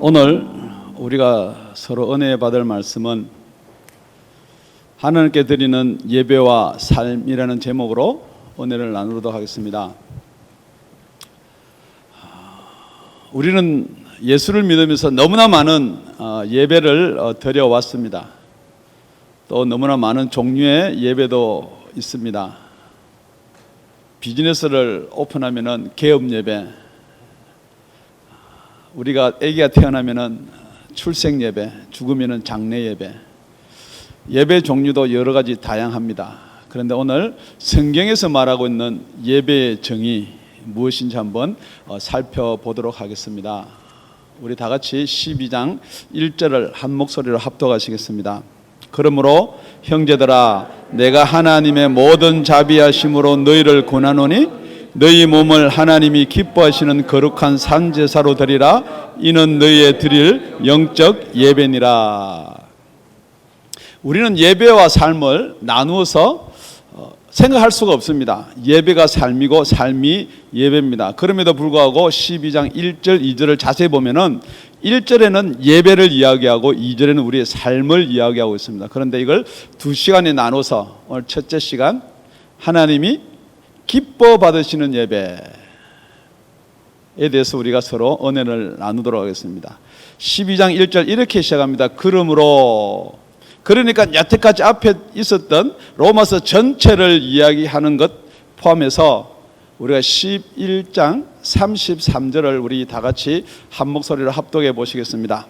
오늘 우리가 서로 은혜 받을 말씀은 하나님께 드리는 예배와 삶이라는 제목으로 은혜를 나누도록 하겠습니다. 우리는 예수를 믿으면서 너무나 많은 예배를 드려왔습니다. 또 너무나 많은 종류의 예배도 있습니다. 비즈니스를 오픈하면은 개업 예배, 우리가 아기가 태어나면은 출생 예배, 죽으면은 장례 예배, 예배 종류도 여러 가지 다양합니다. 그런데 오늘 성경에서 말하고 있는 예배의 정의 무엇인지 한번 살펴보도록 하겠습니다. 우리 다 같이 12장 1절을 한 목소리로 합독하시겠습니다. 그러므로 형제들아, 내가 하나님의 모든 자비하심으로 너희를 권하노니 너희 몸을 하나님이 기뻐하시는 거룩한 산제사로 드리라. 이는 너희의 드릴 영적 예배니라. 우리는 예배와 삶을 나누어서 생각할 수가 없습니다. 예배가 삶이고 삶이 예배입니다. 그럼에도 불구하고 12장 1절 2절을 자세히 보면은 1절에는 예배를 이야기하고 2절에는 우리의 삶을 이야기하고 있습니다. 그런데 이걸 두 시간에 나눠서 오늘 첫째 시간 하나님이 기뻐 받으시는 예배에 대해서 우리가 서로 은혜를 나누도록 하겠습니다. 12장 1절 이렇게 시작합니다. 그러므로, 그러니까 여태까지 앞에 있었던 로마서 전체를 이야기하는 것 포함해서 우리가 11장 33절을 우리 다 같이 한 목소리로 합독해 보시겠습니다.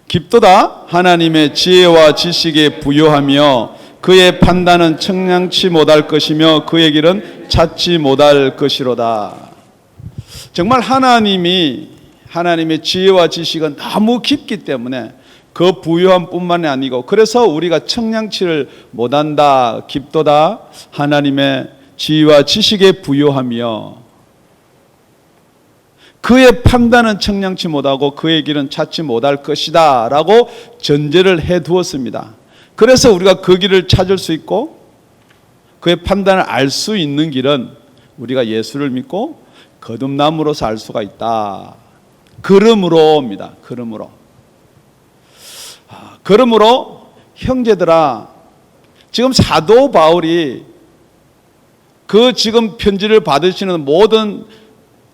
깊도다 하나님의 지혜와 지식에 부요하며 그의 판단은 청량치 못할 것이며 그의 길은 찾지 못할 것이로다. 정말 하나님의 지혜와 지식은 너무 깊기 때문에 그 부요함 뿐만이 아니고, 그래서 우리가 청량치를 못한다. 깊도다 하나님의 지혜와 지식에 부요하며 그의 판단은 청량치 못하고 그의 길은 찾지 못할 것이다 라고 전제를 해두었습니다. 그래서 우리가 그 길을 찾을 수 있고 그의 판단을 알 수 있는 길은 우리가 예수를 믿고 거듭남으로서 알 수가 있다. 그러므로입니다. 그러므로 형제들아, 지금 사도 바울이 그 지금 편지를 받으시는 모든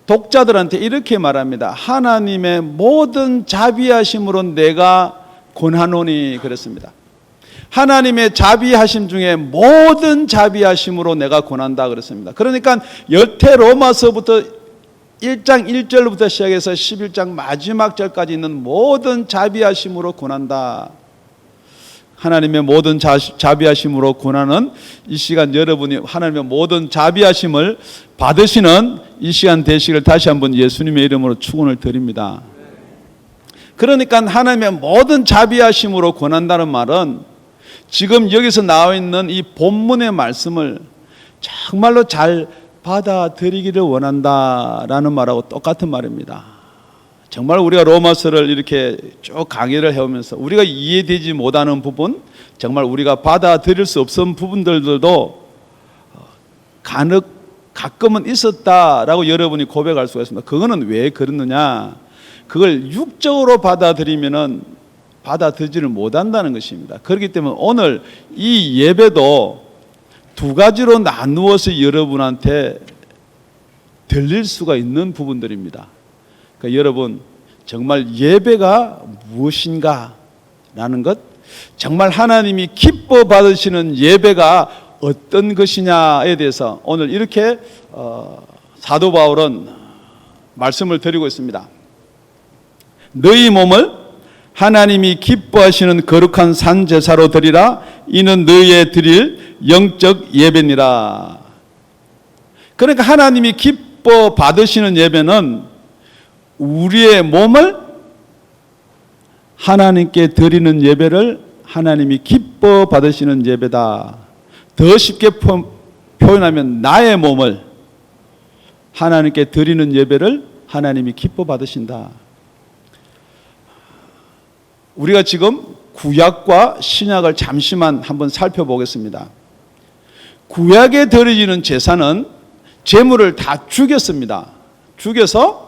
독자들한테 이렇게 말합니다. 하나님의 모든 자비하심으로 내가 권하노니 그랬습니다. 하나님의 자비하심 중에 모든 자비하심으로 내가 권한다 그랬습니다. 그러니까 여태 로마서부터 1장 1절부터 시작해서 11장 마지막 절까지 있는 모든 자비하심으로 권한다. 하나님의 모든 자비하심으로 권하는 이 시간, 여러분이 하나님의 모든 자비하심을 받으시는 이 시간 되시기를 다시 한번 예수님의 이름으로 축원을 드립니다. 그러니까 하나님의 모든 자비하심으로 권한다는 말은 지금 여기서 나와 있는 이 본문의 말씀을 정말로 잘 받아들이기를 원한다라는 말하고 똑같은 말입니다. 정말 우리가 로마서를 이렇게 쭉 강의를 해오면서 우리가 이해되지 못하는 부분, 정말 우리가 받아들일 수 없는 부분들도 가끔은 있었다라고 여러분이 고백할 수가 있습니다. 그거는 왜 그러느냐? 그걸 육적으로 받아들이면은 받아들이지를 못한다는 것입니다. 그렇기 때문에 오늘 이 예배도 두 가지로 나누어서 여러분한테 들릴 수가 있는 부분들입니다. 그러니까 여러분, 정말 예배가 무엇인가 라는 것, 정말 하나님이 기뻐 받으시는 예배가 어떤 것이냐에 대해서 오늘 이렇게 사도 바울은 말씀을 드리고 있습니다. 너희 몸을 하나님이 기뻐하시는 거룩한 산제사로 드리라. 이는 너희의 드릴 영적 예배니라. 그러니까 하나님이 기뻐 받으시는 예배는 우리의 몸을 하나님께 드리는 예배를 하나님이 기뻐 받으시는 예배다. 더 쉽게 표현하면 나의 몸을 하나님께 드리는 예배를 하나님이 기뻐 받으신다. 우리가 지금 구약과 신약을 잠시만 한번 살펴보겠습니다. 구약에 드려지는 제사는 제물을 다 죽였습니다. 죽여서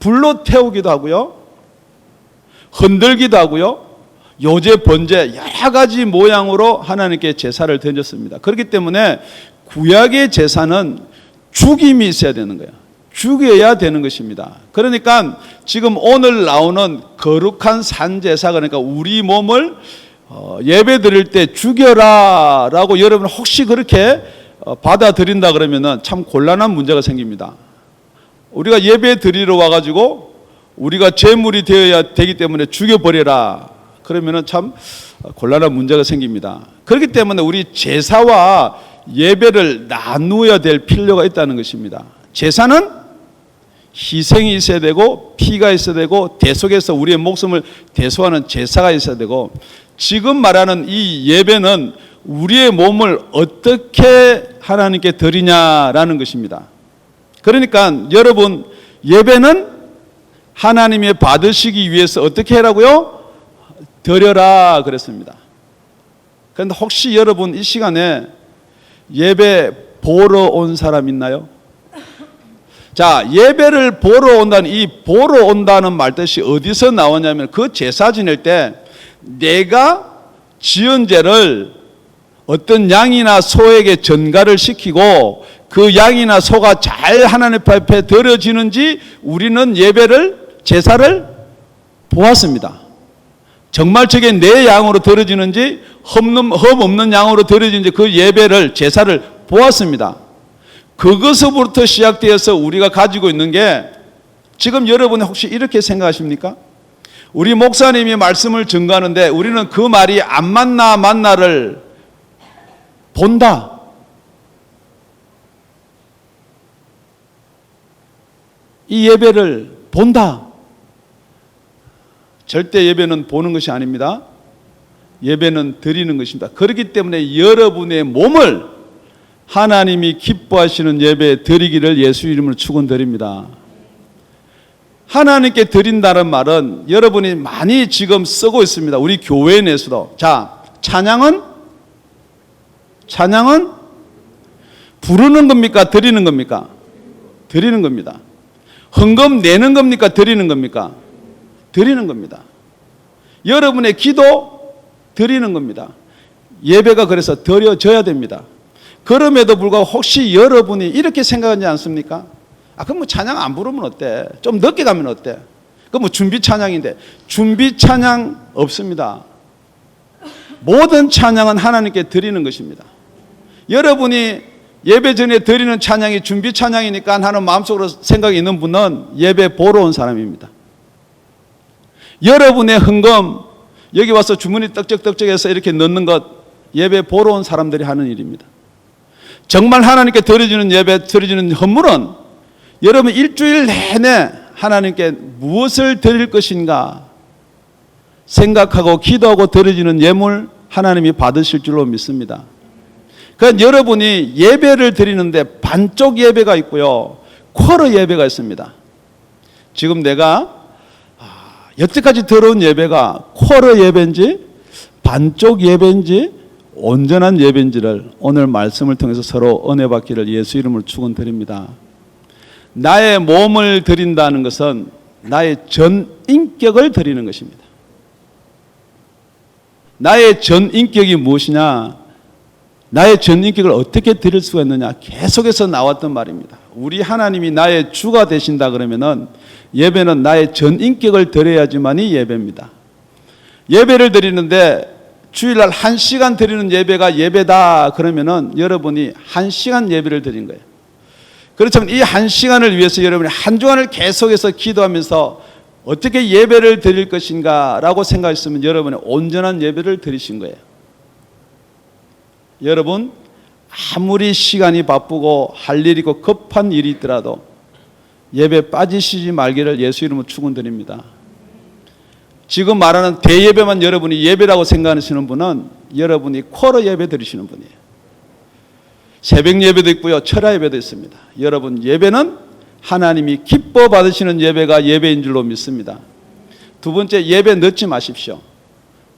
불로 태우기도 하고요, 흔들기도 하고요, 요제 번제 여러 가지 모양으로 하나님께 제사를 던졌습니다. 그렇기 때문에 구약의 제사는 죽임이 있어야 되는 거예요. 죽여야 되는 것입니다. 그러니까 지금 오늘 나오는 거룩한 산제사, 그러니까 우리 몸을 예배 드릴 때 죽여라 라고 여러분 혹시 그렇게 받아들인다 그러면 참 곤란한 문제가 생깁니다. 우리가 예배 드리러 와가지고 우리가 제물이 되어야 되기 때문에 죽여버려라 그러면 참 곤란한 문제가 생깁니다. 그렇기 때문에 우리 제사와 예배를 나누어야 될 필요가 있다는 것입니다. 제사는 희생이 있어야 되고 피가 있어야 되고 대속에서 우리의 목숨을 대속하는 제사가 있어야 되고, 지금 말하는 이 예배는 우리의 몸을 어떻게 하나님께 드리냐라는 것입니다. 그러니까 여러분, 예배는 하나님이 받으시기 위해서 어떻게 하라고요? 드려라 그랬습니다. 그런데 혹시 여러분 이 시간에 예배 보러 온 사람 있나요? 자, 예배를 보러 온다는 이 보러 온다는 말뜻이 어디서 나오냐면 그 제사 지낼 때 내가 지은 죄를 어떤 양이나 소에게 전가를 시키고 그 양이나 소가 잘 하나님 앞에 드려지는지 우리는 예배를 제사를 보았습니다. 정말 저게 내 양으로 드려지는지 흠 없는 양으로 드려지는지 그 예배를 제사를 보았습니다. 그것부터 시작되어서 우리가 가지고 있는 게, 지금 여러분이 혹시 이렇게 생각하십니까? 우리 목사님이 말씀을 증거하는데 우리는 그 말이 안 맞나를 본다. 이 예배를 본다. 절대 예배는 보는 것이 아닙니다. 예배는 드리는 것입니다. 그렇기 때문에 여러분의 몸을 하나님이 기뻐하시는 예배 드리기를 예수 이름으로 축원드립니다. 하나님께 드린다는 말은 여러분이 많이 지금 쓰고 있습니다. 우리 교회 내에서도. 자, 찬양은 부르는 겁니까? 드리는 겁니까? 드리는 겁니다. 헌금 내는 겁니까? 드리는 겁니까? 드리는 겁니다. 여러분의 기도 드리는 겁니다. 예배가 그래서 드려져야 됩니다. 그럼에도 불구하고 혹시 여러분이 이렇게 생각하지 않습니까? 그럼 뭐 찬양 안 부르면 어때? 좀 늦게 가면 어때? 그 뭐 준비 찬양인데. 준비 찬양 없습니다. 모든 찬양은 하나님께 드리는 것입니다. 여러분이 예배 전에 드리는 찬양이 준비 찬양이니까 하는 마음속으로 생각이 있는 분은 예배 보러 온 사람입니다. 여러분의 헌금 여기 와서 주머니 떡적떡적해서 이렇게 넣는 것 예배 보러 온 사람들이 하는 일입니다. 정말 하나님께 드려지는 예배, 드려지는 헌물은 여러분 일주일 내내 하나님께 무엇을 드릴 것인가 생각하고 기도하고 드려지는 예물 하나님이 받으실 줄로 믿습니다. 그러니까 여러분이 예배를 드리는데 반쪽 예배가 있고요, 쿼러 예배가 있습니다. 지금 내가 여태까지 들어온 예배가 쿼러 예배인지 반쪽 예배인지 온전한 예배인지를 오늘 말씀을 통해서 서로 은혜 받기를 예수 이름으로 축원드립니다. 나의 몸을 드린다는 것은 나의 전 인격을 드리는 것입니다. 나의 전 인격이 무엇이냐? 나의 전 인격을 어떻게 드릴 수가 있느냐? 계속해서 나왔던 말입니다. 우리 하나님이 나의 주가 되신다 그러면은 예배는 나의 전 인격을 드려야지만이 예배입니다. 예배를 드리는데 주일날 1시간 드리는 예배가 예배다 그러면은 여러분이 1시간 예배를 드린 거예요. 그렇지만 이 1시간을 위해서 여러분이 한 주간을 계속해서 기도하면서 어떻게 예배를 드릴 것인가 라고 생각했으면 여러분이 온전한 예배를 드리신 거예요. 여러분 아무리 시간이 바쁘고 할 일이 있고 급한 일이 있더라도 예배 빠지시지 말기를 예수 이름으로 축원드립니다. 지금 말하는 대예배만 여러분이 예배라고 생각하시는 분은 여러분이 쿼러 예배 드리시는 분이에요. 새벽 예배도 있고요, 철야 예배도 있습니다. 여러분 예배는 하나님이 기뻐 받으시는 예배가 예배인 줄로 믿습니다. 두 번째, 예배 넣지 마십시오.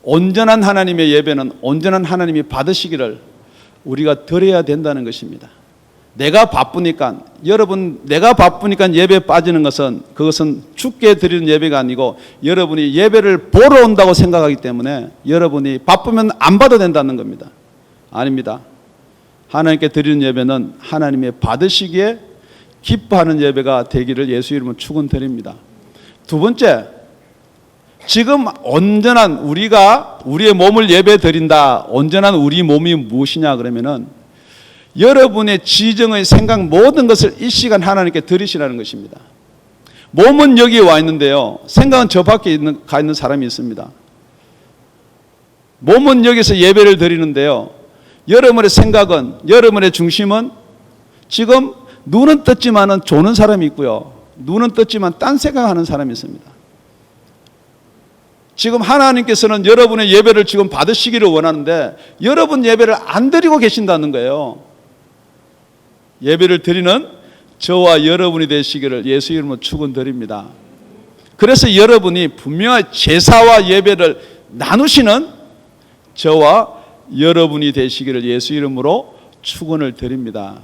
온전한 하나님의 예배는 온전한 하나님이 받으시기를 우리가 드려야 된다는 것입니다. 내가 바쁘니까, 여러분 내가 바쁘니까 예배 빠지는 것은 그것은 주께 드리는 예배가 아니고 여러분이 예배를 보러 온다고 생각하기 때문에 여러분이 바쁘면 안 봐도 된다는 겁니다. 아닙니다. 하나님께 드리는 예배는 하나님의 받으시기에 기뻐하는 예배가 되기를 예수 이름으로 축원드립니다. 두 번째, 지금 온전한 우리가 우리의 몸을 예배 드린다. 온전한 우리 몸이 무엇이냐 그러면은 여러분의 지정의 생각 모든 것을 이 시간 하나님께 드리시라는 것입니다. 몸은 여기에 와 있는데요, 생각은 저 밖에 가 있는 사람이 있습니다. 몸은 여기서 예배를 드리는데요, 여러분의 생각은, 여러분의 중심은 지금 눈은 떴지만은 조는 사람이 있고요, 눈은 떴지만 딴 생각하는 사람이 있습니다. 지금 하나님께서는 여러분의 예배를 지금 받으시기를 원하는데 여러분 예배를 안 드리고 계신다는 거예요. 예배를 드리는 저와 여러분이 되시기를 예수 이름으로 축원드립니다. 그래서 여러분이 분명히 제사와 예배를 나누시는 저와 여러분이 되시기를 예수 이름으로 축원을 드립니다.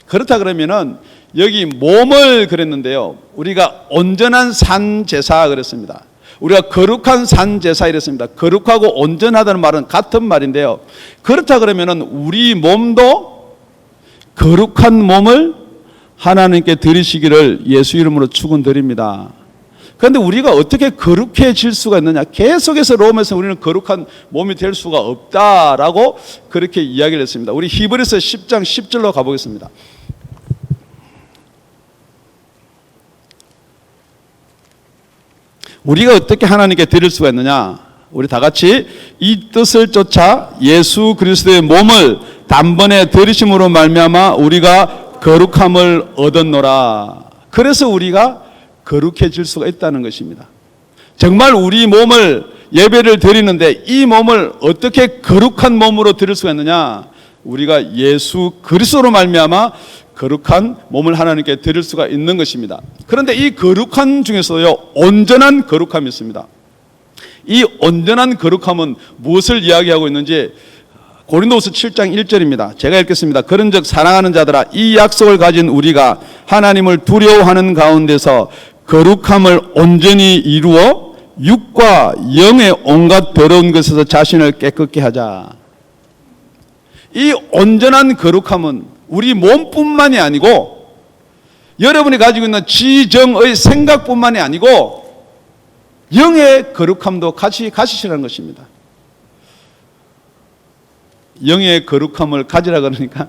그렇다 그러면은 여기 몸을 그랬는데요, 우리가 온전한 산 제사 그랬습니다. 우리가 거룩한 산 제사 이랬습니다. 거룩하고 온전하다는 말은 같은 말인데요, 그렇다 그러면은 우리 몸도 거룩한 몸을 하나님께 드리시기를 예수 이름으로 축원드립니다. 그런데 우리가 어떻게 거룩해질 수가 있느냐? 계속해서 로마에서 우리는 거룩한 몸이 될 수가 없다라고 그렇게 이야기를 했습니다. 우리 히브리서 10장 10절로 가보겠습니다. 우리가 어떻게 하나님께 드릴 수가 있느냐? 우리 다 같이 이 뜻을 쫓아 예수 그리스도의 몸을 단번에 들이심으로 말미암아 우리가 거룩함을 얻었노라. 그래서 우리가 거룩해질 수가 있다는 것입니다. 정말 우리 몸을 예배를 드리는데 이 몸을 어떻게 거룩한 몸으로 드릴 수가 있느냐? 우리가 예수 그리스도로 말미암아 거룩한 몸을 하나님께 드릴 수가 있는 것입니다. 그런데 이 거룩한 중에서요, 온전한 거룩함이 있습니다. 이 온전한 거룩함은 무엇을 이야기하고 있는지 고린도후서 7장 1절입니다. 제가 읽겠습니다. 그런즉 사랑하는 자들아, 이 약속을 가진 우리가 하나님을 두려워하는 가운데서 거룩함을 온전히 이루어 육과 영의 온갖 더러운 것에서 자신을 깨끗게 하자. 이 온전한 거룩함은 우리 몸뿐만이 아니고 여러분이 가지고 있는 지정의 생각뿐만이 아니고 영의 거룩함도 같이 가지시라는 것입니다. 영의 거룩함을 가지라 그러니까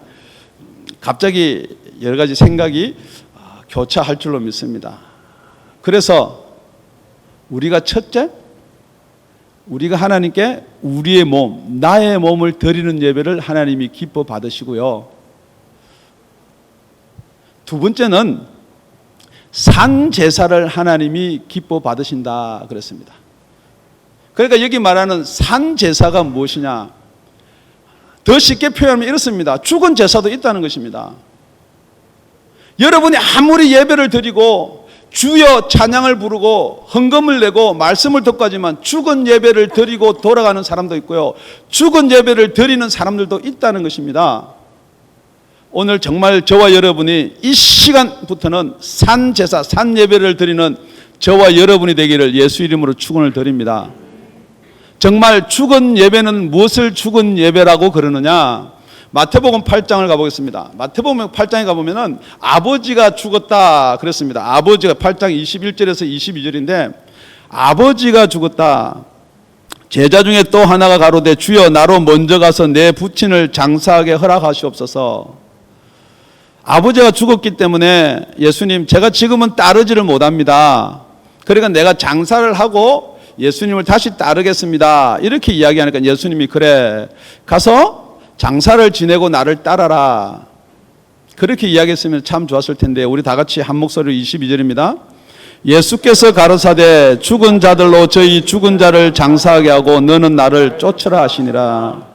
갑자기 여러 가지 생각이 교차할 줄로 믿습니다. 그래서 우리가 첫째, 우리가 하나님께 우리의 몸, 나의 몸을 드리는 예배를 하나님이 기뻐 받으시고요, 두 번째는 산 제사를 하나님이 기뻐 받으신다 그랬습니다. 그러니까 여기 말하는 산 제사가 무엇이냐? 더 쉽게 표현하면 이렇습니다. 죽은 제사도 있다는 것입니다. 여러분이 아무리 예배를 드리고 주여 찬양을 부르고 헌금을 내고 말씀을 듣고 하지만 죽은 예배를 드리고 돌아가는 사람도 있고요, 죽은 예배를 드리는 사람들도 있다는 것입니다. 오늘 정말 저와 여러분이 이 시간부터는 산 제사, 산 예배를 드리는 저와 여러분이 되기를 예수 이름으로 축원을 드립니다. 정말 죽은 예배는 무엇을 죽은 예배라고 그러느냐? 마태복음 8장을 가보겠습니다. 마태복음 8장에 가보면은 아버지가 죽었다 그랬습니다. 아버지가 8장 21절에서 22절인데 아버지가 죽었다. 제자 중에 또 하나가 가로되 주여 나로 먼저 가서 내 부친을 장사하게 허락하시옵소서. 아버지가 죽었기 때문에 예수님, 제가 지금은 따르지를 못합니다. 그러니까 내가 장사를 하고 예수님을 다시 따르겠습니다. 이렇게 이야기하니까 예수님이 그래, 가서 장사를 지내고 나를 따라라. 그렇게 이야기했으면 참 좋았을 텐데 우리 다 같이 한 목소리로 22절입니다. 예수께서 가로사대 죽은 자들로 저희 죽은 자를 장사하게 하고 너는 나를 쫓으라 하시니라.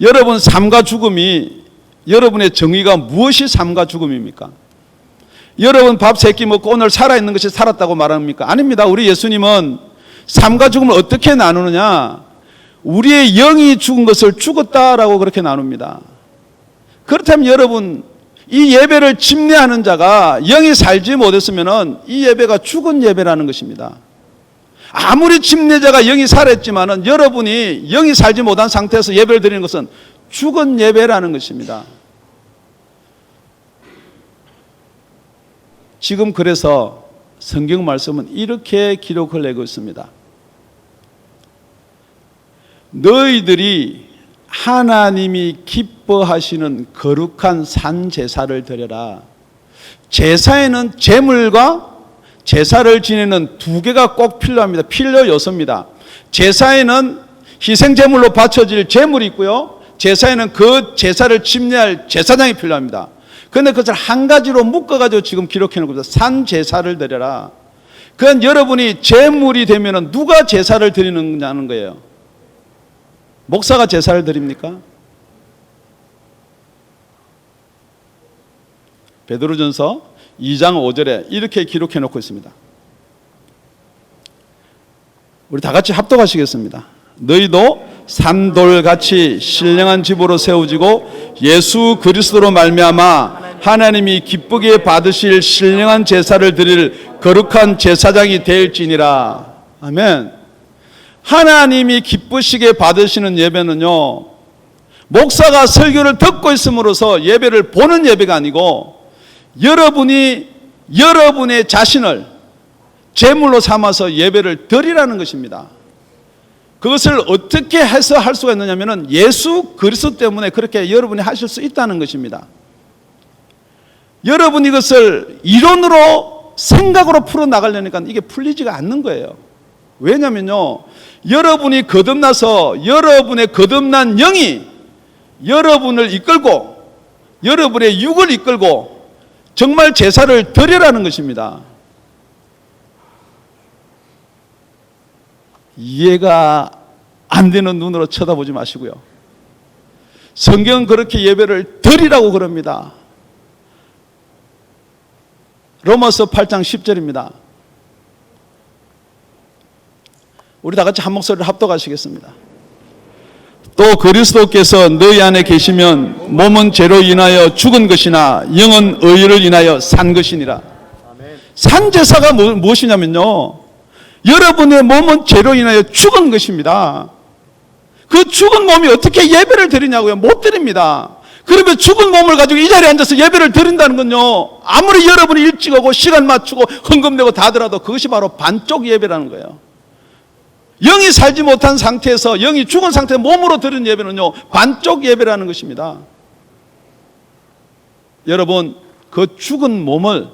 여러분, 삶과 죽음이, 여러분의 정의가 무엇이 삶과 죽음입니까? 여러분 밥 3끼 먹고 오늘 살아있는 것이 살았다고 말합니까? 아닙니다. 우리 예수님은 삶과 죽음을 어떻게 나누느냐? 우리의 영이 죽은 것을 죽었다라고 그렇게 나눕니다. 그렇다면 여러분, 이 예배를 침례하는 자가 영이 살지 못했으면 이 예배가 죽은 예배라는 것입니다. 아무리 침례자가 영이 살았지만은 여러분이 영이 살지 못한 상태에서 예배를 드리는 것은 죽은 예배라는 것입니다. 지금 그래서 성경 말씀은 이렇게 기록을 내고 있습니다. 너희들이 하나님이 기뻐하시는 거룩한 산 제사를 드려라. 제사에는 제물과 제사를 지내는 두 개가 꼭 필요합니다. 필요 요소입니다. 제사에는 희생 제물로 바쳐질 제물이 있고요, 제사에는 그 제사를 침례할 제사장이 필요합니다. 그런데 그것을 한 가지로 묶어가지고 지금 기록해 놓은 겁니다. 산 제사를 드려라. 그건 여러분이 제물이 되면 누가 제사를 드리느냐는 거예요. 목사가 제사를 드립니까? 베드로전서 2장 5절에 이렇게 기록해 놓고 있습니다. 우리 다 같이 합독하시겠습니다. 너희도 산돌같이 신령한 집으로 세워지고 예수 그리스도로 말미암아 하나님이 기쁘게 받으실 신령한 제사를 드릴 거룩한 제사장이 될지니라. 아멘. 하나님이 기쁘시게 받으시는 예배는요, 목사가 설교를 듣고 있음으로써 예배를 보는 예배가 아니고 여러분이 여러분의 자신을 제물로 삼아서 예배를 드리라는 것입니다. 그것을 어떻게 해서 할 수가 있느냐면 예수 그리스도 때문에 그렇게 여러분이 하실 수 있다는 것입니다. 여러분이 이것을 이론으로 생각으로 풀어나가려니까 이게 풀리지가 않는 거예요. 왜냐면요, 여러분이 거듭나서 여러분의 거듭난 영이 여러분을 이끌고 여러분의 육을 이끌고 정말 제사를 드리라는 것입니다. 이해가 안 되는 눈으로 쳐다보지 마시고요. 성경은 그렇게 예배를 드리라고 그럽니다. 로마서 8장 10절입니다. 우리 다 같이 한 목소리를 합독하시겠습니다. 또 그리스도께서 너희 안에 계시면 몸은 죄로 인하여 죽은 것이나 영은 의를 인하여 산 것이니라. 산 제사가 무엇이냐면요, 여러분의 몸은 죄로 인하여 죽은 것입니다. 그 죽은 몸이 어떻게 예배를 드리냐고요? 못 드립니다. 그러면 죽은 몸을 가지고 이 자리에 앉아서 예배를 드린다는 건요, 아무리 여러분이 일찍 오고 시간 맞추고 헌금 내고 다 하더라도 그것이 바로 반쪽 예배라는 거예요. 영이 살지 못한 상태에서, 영이 죽은 상태에서 몸으로 드리는 예배는요, 반쪽 예배라는 것입니다. 여러분, 그 죽은 몸을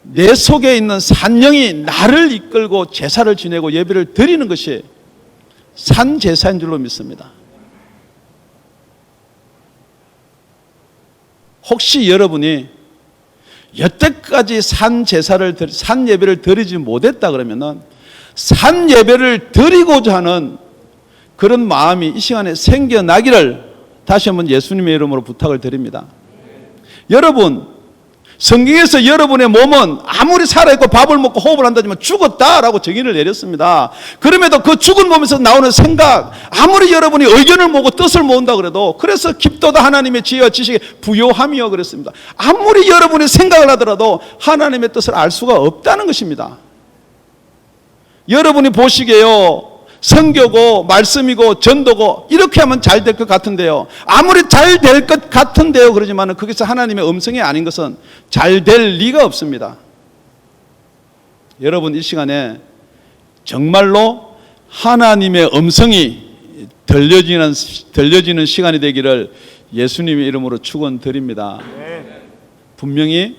내 속에 있는 산영이 나를 이끌고 제사를 지내고 예배를 드리는 것이 산 제사인 줄로 믿습니다. 혹시 여러분이 여태까지 산 예배를 드리지 못했다 그러면은 산 예배를 드리고자 하는 그런 마음이 이 시간에 생겨나기를 다시 한번 예수님의 이름으로 부탁을 드립니다. 여러분, 성경에서 여러분의 몸은 아무리 살아있고 밥을 먹고 호흡을 한다지만 죽었다라고 정의를 내렸습니다. 그럼에도 그 죽은 몸에서 나오는 생각, 아무리 여러분이 의견을 모으고 뜻을 모은다 그래도, 그래서 깊도다 하나님의 지혜와 지식에 부요함이여 그랬습니다. 아무리 여러분이 생각을 하더라도 하나님의 뜻을 알 수가 없다는 것입니다. 여러분이 보시기에요, 선교고 말씀이고 전도고 이렇게 하면 잘 될 것 같은데요, 아무리 잘 될 것 같은데요 그러지만 거기서 하나님의 음성이 아닌 것은 잘 될 리가 없습니다. 여러분, 이 시간에 정말로 하나님의 음성이 들려지는 시간이 되기를 예수님의 이름으로 축원드립니다. 분명히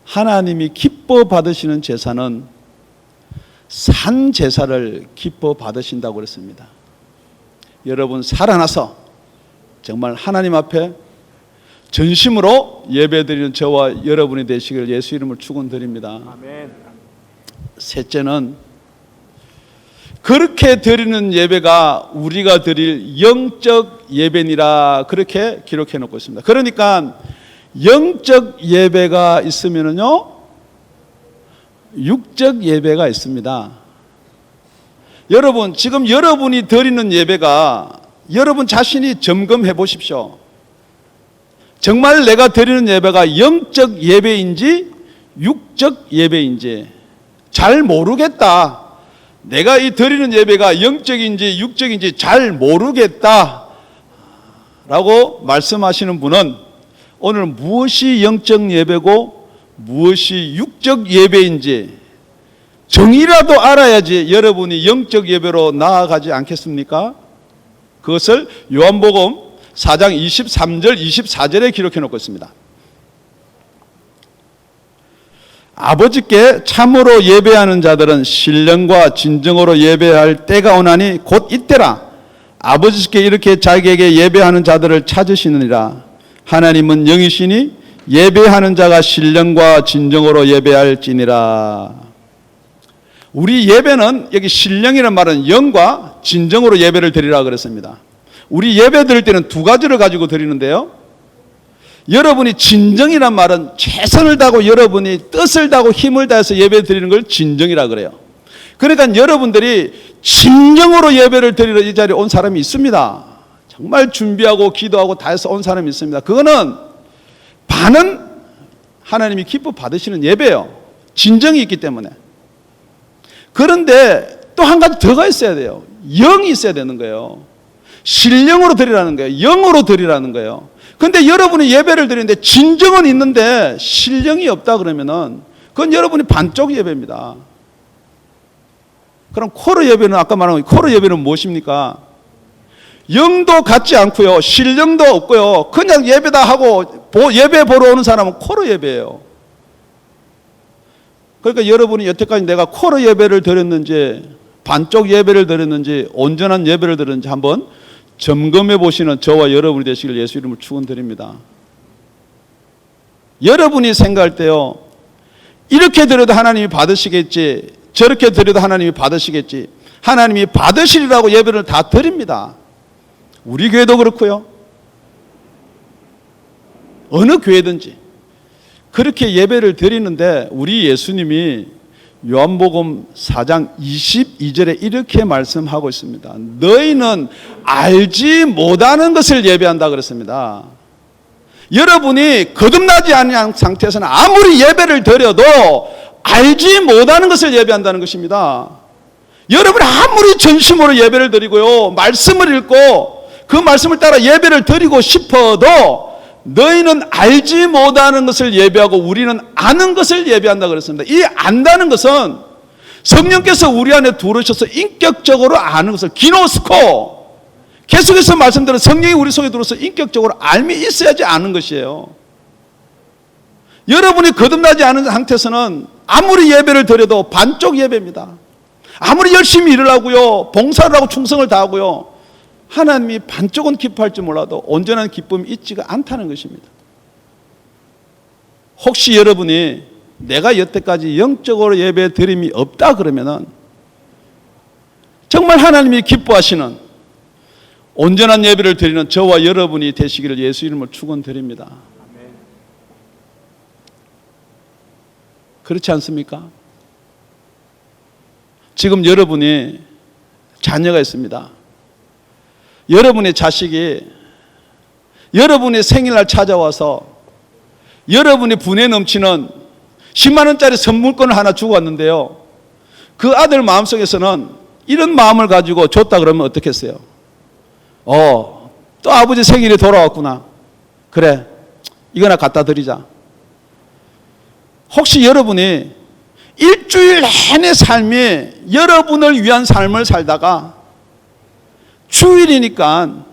하나님이 기뻐 받으시는 제사는 산 제사를 기뻐 받으신다고 그랬습니다. 여러분, 살아나서 정말 하나님 앞에 전심으로 예배드리는 저와 여러분이 되시길 예수 이름을 축원드립니다. 아멘. 셋째는 그렇게 드리는 예배가 우리가 드릴 영적 예배니라, 그렇게 기록해 놓고 있습니다. 그러니까 영적 예배가 있으면은요, 육적 예배가 있습니다. 여러분, 지금 여러분이 드리는 예배가 여러분 자신이 점검해 보십시오. 정말 내가 드리는 예배가 영적 예배인지 육적 예배인지 잘 모르겠다. 내가 이 드리는 예배가 영적인지 육적인지 잘 모르겠다 라고 말씀하시는 분은 오늘 무엇이 영적 예배고 무엇이 육적 예배인지 정의라도 알아야지 여러분이 영적 예배로 나아가지 않겠습니까? 그것을 요한복음 4장 23절 24절에 기록해 놓고 있습니다. 아버지께 참으로 예배하는 자들은 신령과 진정으로 예배할 때가 오나니 곧 이때라. 아버지께 이렇게 자기에게 예배하는 자들을 찾으시느니라. 하나님은 영이시니 예배하는 자가 신령과 진정으로 예배할지니라. 우리 예배는 여기 신령이라는 말은 영과 진정으로 예배를 드리라 그랬습니다. 우리 예배 드릴 때는 두 가지를 가지고 드리는데요. 여러분이 진정이란 말은 최선을 다하고 여러분이 뜻을 다하고 힘을 다해서 예배 드리는 걸 진정이라 그래요. 그러니까 여러분들이 진정으로 예배를 드리러 이 자리에 온 사람이 있습니다. 정말 준비하고 기도하고 다 해서 온 사람이 있습니다. 그거는 반은 하나님이 기뻐 받으시는 예배예요. 진정이 있기 때문에. 그런데 또 한 가지 더가 있어야 돼요. 영이 있어야 되는 거예요. 신령으로 드리라는 거예요. 영으로 드리라는 거예요. 근데 여러분이 예배를 드리는데 진정은 있는데 신령이 없다 그러면은 그건 여러분이 반쪽 예배입니다. 그럼 코로 예배는 아까 말한 코로 예배는 무엇입니까? 영도 같지 않고요. 신령도 없고요. 그냥 예배다 하고 예배 보러 오는 사람은 코로 예배예요. 그러니까 여러분이 여태까지 내가 코로 예배를 드렸는지 반쪽 예배를 드렸는지 온전한 예배를 드렸는지 한번 점검해 보시는 저와 여러분이 되시길 예수 이름으로 축원드립니다. 여러분이 생각할 때요, 이렇게 드려도 하나님이 받으시겠지, 저렇게 드려도 하나님이 받으시겠지, 하나님이 받으시리라고 예배를 다 드립니다. 우리 교회도 그렇고요, 어느 교회든지 그렇게 예배를 드리는데 우리 예수님이 요한복음 4장 22절에 이렇게 말씀하고 있습니다. 너희는 알지 못하는 것을 예배한다 그랬습니다. 여러분이 거듭나지 않은 상태에서는 아무리 예배를 드려도 알지 못하는 것을 예배한다는 것입니다. 여러분이 아무리 전심으로 예배를 드리고요, 말씀을 읽고 그 말씀을 따라 예배를 드리고 싶어도 너희는 알지 못하는 것을 예배하고 우리는 아는 것을 예배한다 그랬습니다. 이 안다는 것은 성령께서 우리 안에 들어오셔서 인격적으로 아는 것을 기노스코, 계속해서 말씀드린 성령이 우리 속에 들어서 인격적으로 알미 있어야지 아는 것이에요. 여러분이 거듭나지 않은 상태에서는 아무리 예배를 드려도 반쪽 예배입니다. 아무리 열심히 일을 하고요, 봉사를 하고 충성을 다하고요, 하나님이 반쪽은 기뻐할지 몰라도 온전한 기쁨이 있지가 않다는 것입니다. 혹시 여러분이 내가 여태까지 영적으로 예배 드림이 없다 그러면은 정말 하나님이 기뻐하시는 온전한 예배를 드리는 저와 여러분이 되시기를 예수 이름으로 축원드립니다. 그렇지 않습니까? 지금 여러분이 자녀가 있습니다. 여러분의 자식이 여러분의 생일날 찾아와서 여러분이 분에 넘치는 10만 원짜리 선물권을 하나 주고 왔는데요, 그 아들 마음속에서는 이런 마음을 가지고 줬다 그러면 어떻겠어요? 또 아버지 생일이 돌아왔구나. 그래, 이거나 갖다 드리자. 혹시 여러분이 일주일 내내 삶이 여러분을 위한 삶을 살다가 주일이니까,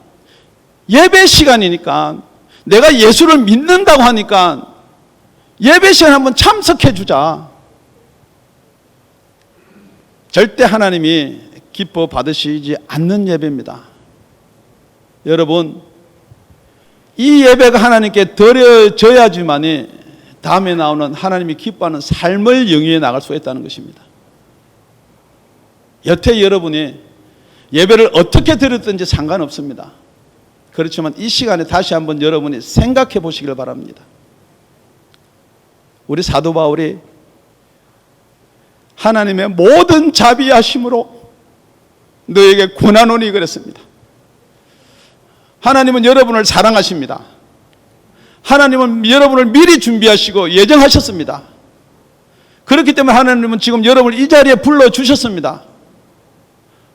예배 시간이니까, 내가 예수를 믿는다고 하니까 예배 시간에 한번 참석해 주자. 절대 하나님이 기뻐 받으시지 않는 예배입니다. 여러분, 이 예배가 하나님께 드려져야지만이 다음에 나오는 하나님이 기뻐하는 삶을 영위해 나갈 수 있다는 것입니다. 여태 여러분이 예배를 어떻게 드렸든지 상관없습니다. 그렇지만 이 시간에 다시 한번 여러분이 생각해 보시길 바랍니다. 우리 사도 바울이 하나님의 모든 자비하심으로 너에게 권하노니 그랬습니다. 하나님은 여러분을 사랑하십니다. 하나님은 여러분을 미리 준비하시고 예정하셨습니다. 그렇기 때문에 하나님은 지금 여러분을 이 자리에 불러주셨습니다.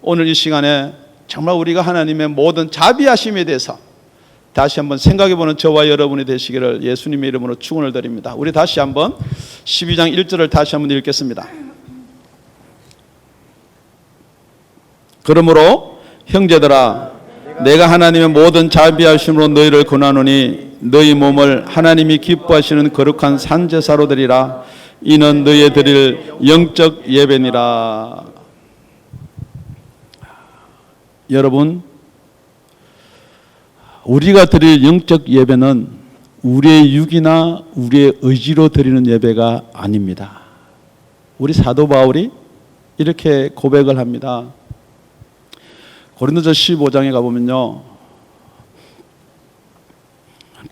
오늘 이 시간에 정말 우리가 하나님의 모든 자비하심에 대해서 다시 한번 생각해보는 저와 여러분이 되시기를 예수님의 이름으로 축원을 드립니다. 우리 다시 한번 12장 1절을 다시 한번 읽겠습니다. 그러므로 형제들아, 내가 하나님의 모든 자비하심으로 너희를 권하노니 너희 몸을 하나님이 기뻐하시는 거룩한 산제사로 드리라. 이는 너희의 드릴 영적 예배니라. 여러분, 우리가 드릴 영적 예배는 우리의 육이나 우리의 의지로 드리는 예배가 아닙니다. 우리 사도 바울이 이렇게 고백을 합니다. 고린도서 15장에 가보면요,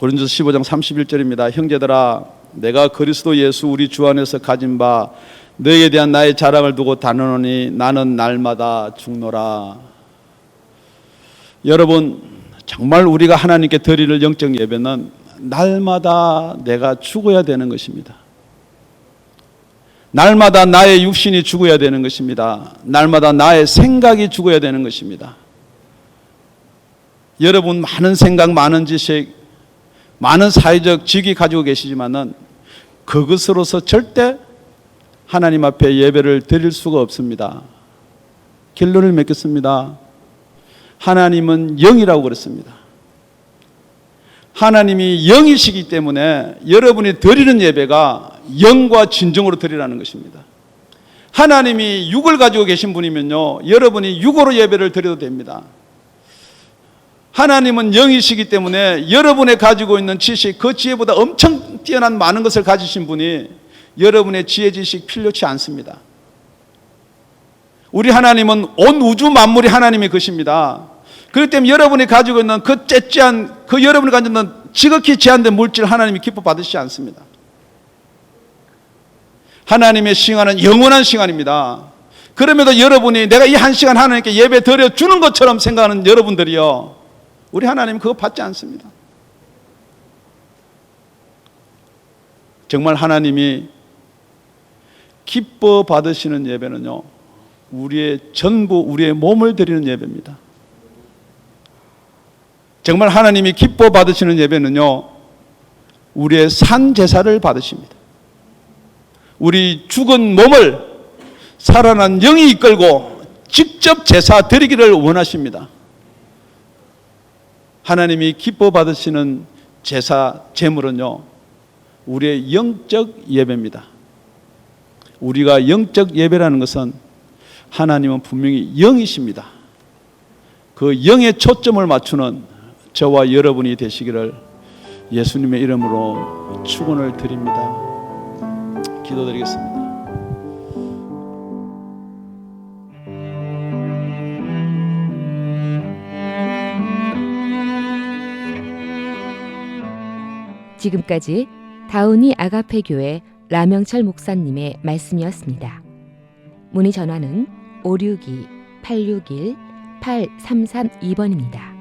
고린도서 15장 31절입니다. 형제들아, 내가 그리스도 예수 우리 주 안에서 가진 바 너희에 대한 나의 자랑을 두고 다노니 나는 날마다 죽노라. 여러분, 정말 우리가 하나님께 드릴 영적 예배는 날마다 내가 죽어야 되는 것입니다. 날마다 나의 육신이 죽어야 되는 것입니다. 날마다 나의 생각이 죽어야 되는 것입니다. 여러분, 많은 생각, 많은 지식, 많은 사회적 직위 가지고 계시지만은 그것으로서 절대 하나님 앞에 예배를 드릴 수가 없습니다. 결론을 맺겠습니다. 하나님은 영이라고 그랬습니다. 하나님이 영이시기 때문에 여러분이 드리는 예배가 영과 진정으로 드리라는 것입니다. 하나님이 육을 가지고 계신 분이면요, 여러분이 육으로 예배를 드려도 됩니다. 하나님은 영이시기 때문에 여러분이 가지고 있는 지식, 그 지혜보다 엄청 뛰어난 많은 것을 가지신 분이 여러분의 지혜 지식 필요치 않습니다. 우리 하나님은 온 우주 만물이 하나님의 것입니다. 그렇기 때문에 여러분이 가지고 있는 그 째째한, 그 여러분이 가지고 있는 지극히 제한된 물질 하나님이 기뻐 받으시지 않습니다. 하나님의 시간은 영원한 시간입니다. 그럼에도 여러분이 내가 이 한 시간 하나님께 예배 드려주는 것처럼 생각하는 여러분들이요, 우리 하나님 그거 받지 않습니다. 정말 하나님이 기뻐 받으시는 예배는요, 우리의 전부, 우리의 몸을 드리는 예배입니다. 정말 하나님이 기뻐 받으시는 예배는요, 우리의 산 제사를 받으십니다. 우리 죽은 몸을 살아난 영이 이끌고 직접 제사 드리기를 원하십니다. 하나님이 기뻐 받으시는 제사, 제물은요, 우리의 영적 예배입니다. 우리가 영적 예배라는 것은 하나님은 분명히 영이십니다. 그 영의 초점을 맞추는 저와 여러분이 되시기를 예수님의 이름으로 축원을 드립니다. 기도드리겠습니다. 지금까지 다운이 아가페 교회 라명철 목사님의 말씀이었습니다. 문의 전화는 562-861-8332번입니다.